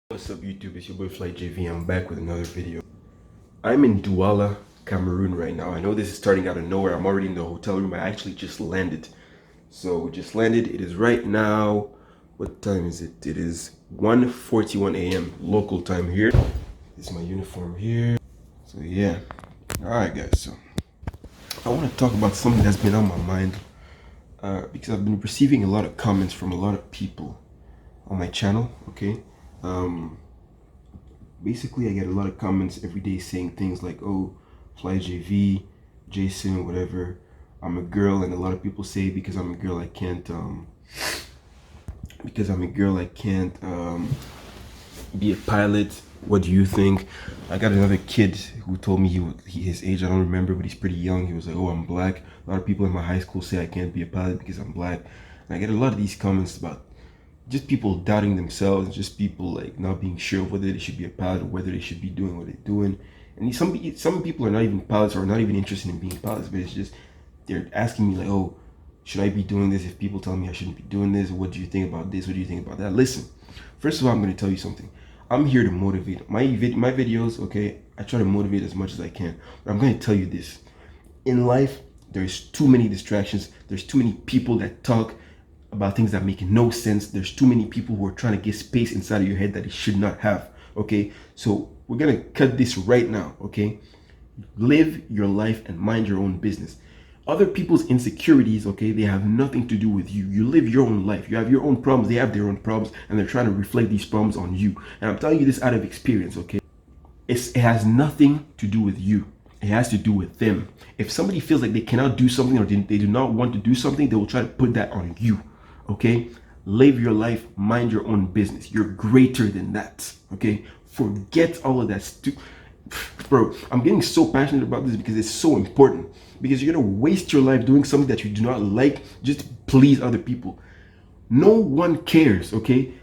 What's up YouTube, it's your boy FlyJV. I'm back with another video. I'm in Douala, Cameroon right now. I know this is starting out of nowhere. I'm already in the hotel room. I actually just landed. So just landed. It is right now, what time is it? It is 1:41 a.m. local time here. This is my uniform here. So yeah. Alright guys, so I want to talk about something that's been on my mind because I've been receiving a lot of comments from a lot of people on my channel, okay? Basically I get a lot of comments every day saying things like, oh, FlyJV, Jason, whatever, I'm a girl, and a lot of people say because I'm a girl I can't be a pilot. What do you think? I got another kid who told me his age, I don't remember, but he's pretty young. He was like, oh, I'm black. A lot of people in my high school say I can't be a pilot because I'm black. And I get a lot of these comments about just people doubting themselves, just people like not being sure whether they should be a pilot or whether they should be doing what they're doing. And some people are not even pilots or not even interested in being pilots, but it's just they're asking me like, oh, should I be doing this if people tell me I shouldn't be doing this? What do you think about this? What do you think about that? Listen, first of all, I'm going to tell you something. I'm here to motivate. My videos, okay, I try to motivate as much as I can. But I'm going to tell you this. In life, there's too many distractions. There's too many people that talk about things that make no sense. There's too many people who are trying to get space inside of your head that it should not have, okay? So we're gonna cut this right now, okay? Live your life and mind your own business. Other people's insecurities, okay, they have nothing to do with you. You live your own life. You have your own problems, they have their own problems, and they're trying to reflect these problems on you. And I'm telling you this out of experience, okay? It has nothing to do with you. It has to do with them. If somebody feels like they cannot do something or they do not want to do something, they will try to put that on you. Okay, live your life, mind your own business. You're greater than that. Okay, forget all of that bro. I'm getting so passionate about this because it's so important, because you're gonna waste your life doing something that you do not like just to please other people. No one cares. Okay,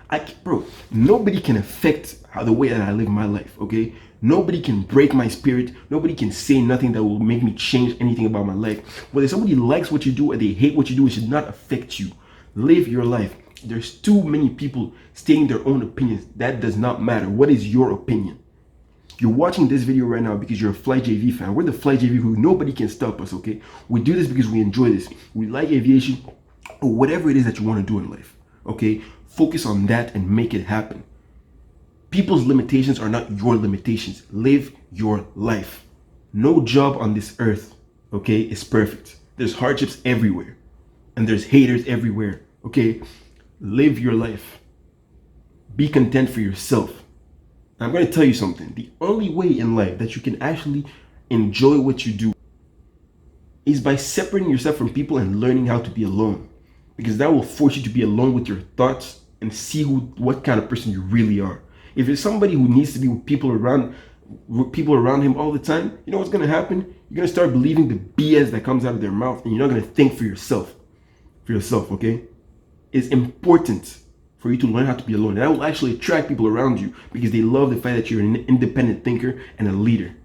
bro, nobody can affect the way that I live my life. Okay, nobody can break my spirit. Nobody can say nothing that will make me change anything about my life. Whether somebody likes what you do or they hate what you do, it should not affect you. Live your life. There's too many people stating their own opinions. That does not matter. What is your opinion? You're watching this video right now because you're a FlyJV fan. We're the FlyJVCrew. Nobody can stop us, okay? We do this because we enjoy this. We like aviation or whatever it is that you want to do in life, okay? Focus on that and make it happen. People's limitations are not your limitations. Live your life. No job on this earth, okay, is perfect. There's hardships everywhere. And there's haters everywhere, okay? Live your life. Be content for yourself. I'm going to tell you something. The only way in life that you can actually enjoy what you do is by separating yourself from people and learning how to be alone. Because that will force you to be alone with your thoughts and see what kind of person you really are. If you're somebody who needs to be with people around him all the time, you know what's going to happen? You're going to start believing the BS that comes out of their mouth, and you're not going to think for yourself. Okay? It's important for you to learn how to be alone. And that will actually attract people around you because they love the fact that you're an independent thinker and a leader.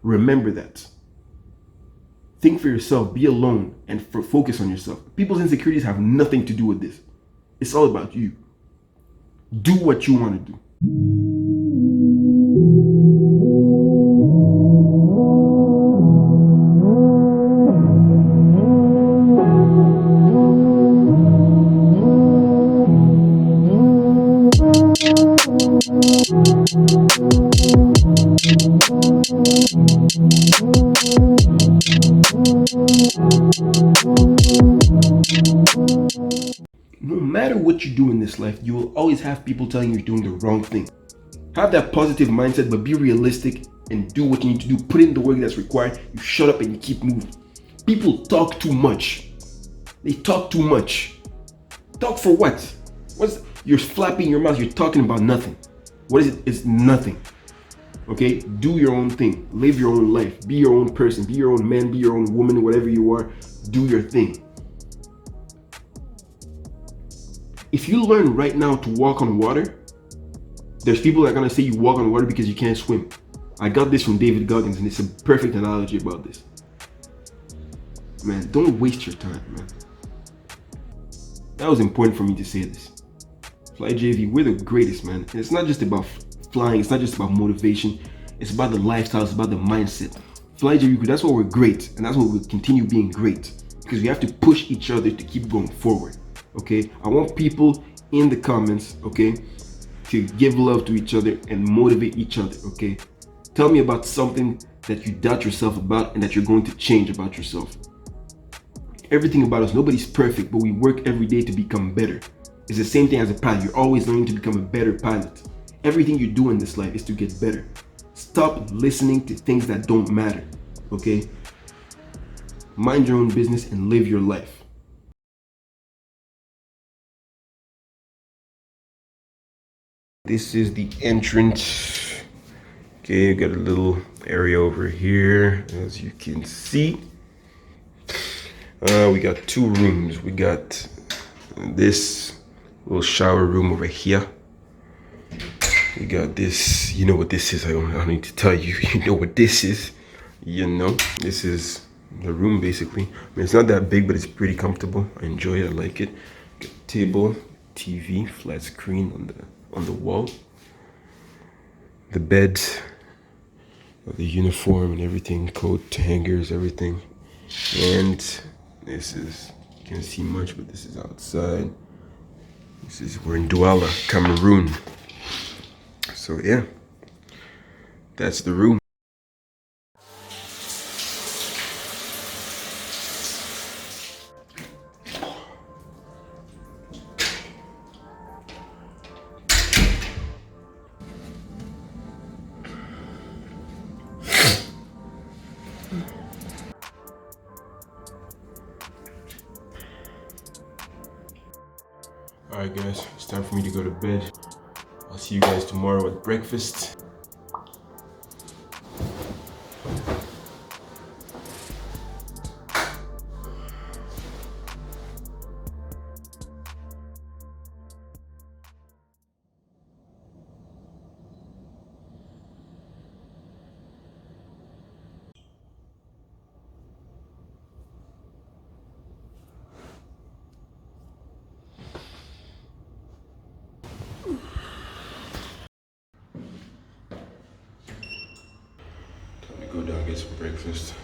Remember that. Think for yourself, be alone, and focus on yourself. People's insecurities have nothing to do with this. It's all about you. Do what you want to do. No matter what you do in this life, you will always have people telling you you're doing the wrong thing. Have that positive mindset, but be realistic and do what you need to do. Put in the work that's required. You shut up and you keep moving. People talk too much. They talk too much. Talk for what? You're flapping your mouth, you're talking about nothing. What is it? It's nothing. Okay? Do your own thing. Live your own life. Be your own person. Be your own man. Be your own woman. Whatever you are, do your thing. If you learn right now to walk on water, there's people that are gonna say you walk on water because you can't swim. I got this from David Goggins, and it's a perfect analogy about this. Man, don't waste your time, man. That was important for me to say this. FlyJV, we're the greatest, man. And it's not just about flying, it's not just about motivation, it's about the lifestyle, it's about the mindset. FlyJVCrew, that's why we're great, and that's why we'll continue being great. Because we have to push each other to keep going forward. Okay? I want people in the comments, okay, to give love to each other and motivate each other, okay? Tell me about something that you doubt yourself about and that you're going to change about yourself. Everything about us, nobody's perfect, but we work every day to become better. It's the same thing as a pilot. You're always learning to become a better pilot. Everything you do in this life is to get better. Stop listening to things that don't matter, okay? Mind your own business and live your life. This is the entrance. Okay, you got a little area over here, as you can see. We got two rooms. We got this little shower room over here. We got this, you know what this is, I don't need to tell you, you know what this is. You know, this is the room basically. I mean, it's not that big, but it's pretty comfortable. I enjoy it, I like it. Got table, TV, flat screen on the wall. The bed, the uniform and everything, coat, hangers, everything. And this is, you can't see much, but this is outside. We're in Douala, Cameroon. So yeah, that's the room. Alright guys, it's time for me to go to bed. I'll see you guys tomorrow at breakfast. Time to go down and get some breakfast.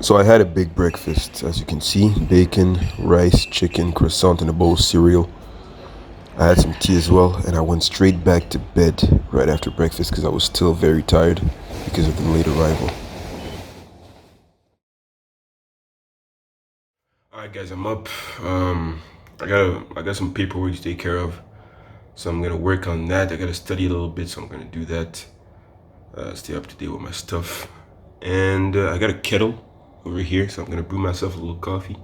So I had a big breakfast, as you can see. Bacon, rice, chicken, croissant, and a bowl of cereal. I had some tea as well, and I went straight back to bed right after breakfast because I was still very tired because of the late arrival. Alright guys, I'm up. I got some paperwork to take care of. So I'm gonna work on that. I gotta study a little bit, so I'm gonna do that. Stay up to date with my stuff. And I got a kettle over here, so I'm gonna brew myself a little coffee.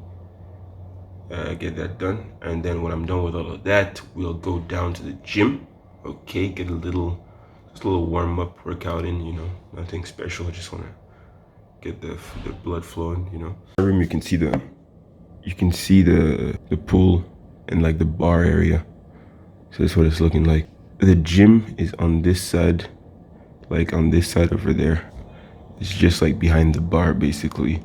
Get that done, and then when I'm done with all of that, we'll go down to the gym. Okay, get just a little warm-up workout in, you know, nothing special. I just want to get the blood flowing, you know. In the room, you can see the pool and like the bar area. So that's what it's looking like. The gym is on this side, like on this side over there. It's just like behind the bar basically.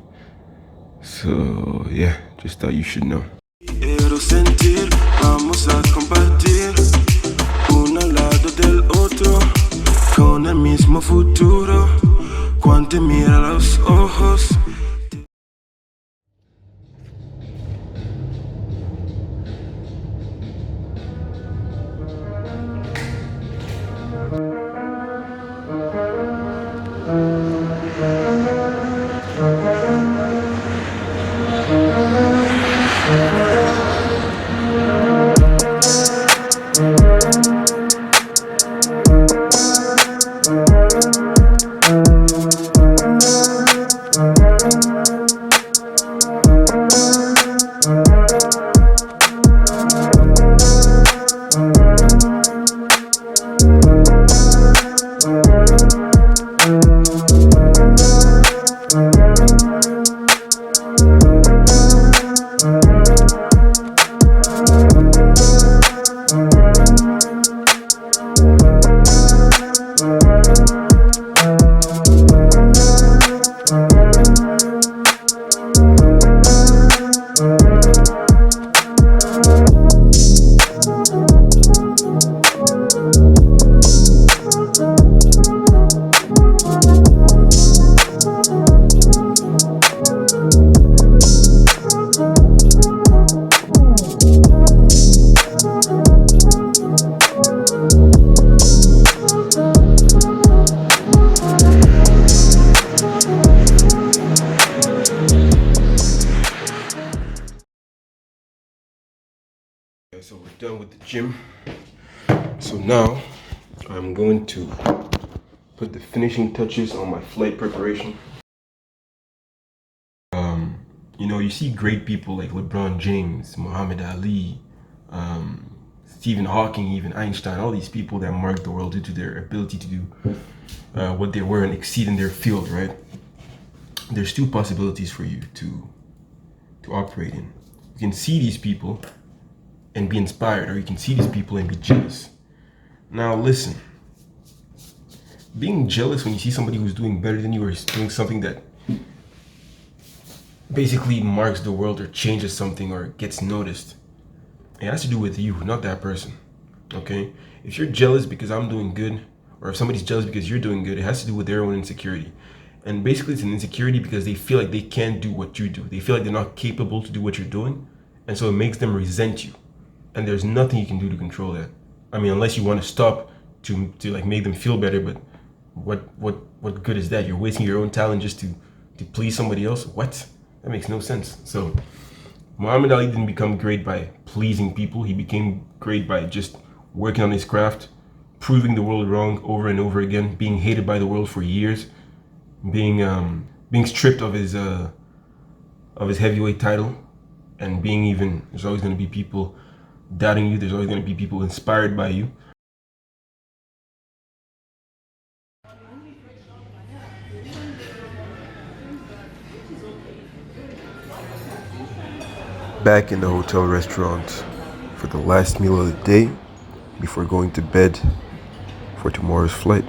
So yeah, just thought you should know. Sentir, vamos a compartir uno al lado del otro con el mismo futuro cuando te mira los ojos. gym. So now I'm going to put the finishing touches on my flight preparation. You know, you see great people like LeBron James, Muhammad Ali, Stephen Hawking, even Einstein, all these people that marked the world due to their ability to do what they were and exceed in their field, right? There's two possibilities for you to operate in. You can see these people and be inspired, or you can see these people and be jealous. Now listen, being jealous when you see somebody who's doing better than you or is doing something that basically marks the world or changes something or gets noticed, it has to do with you, not that person. Okay? If you're jealous because I'm doing good, or if somebody's jealous because you're doing good, it has to do with their own insecurity. And basically it's an insecurity because they feel like they can't do what you do. They feel like they're not capable to do what you're doing. And so it makes them resent you. And there's nothing you can do to control that. I mean, unless you want to stop to like make them feel better, but what good is that? You're wasting your own talent just to please somebody else? What? That makes no sense. So Muhammad Ali didn't become great by pleasing people. He became great by just working on his craft, proving the world wrong over and over again, being hated by the world for years, being stripped of his heavyweight title, and being even, there's always going to be people doubting you. There's always going to be people inspired by you. Back in the hotel restaurant for the last meal of the day before going to bed for tomorrow's flight.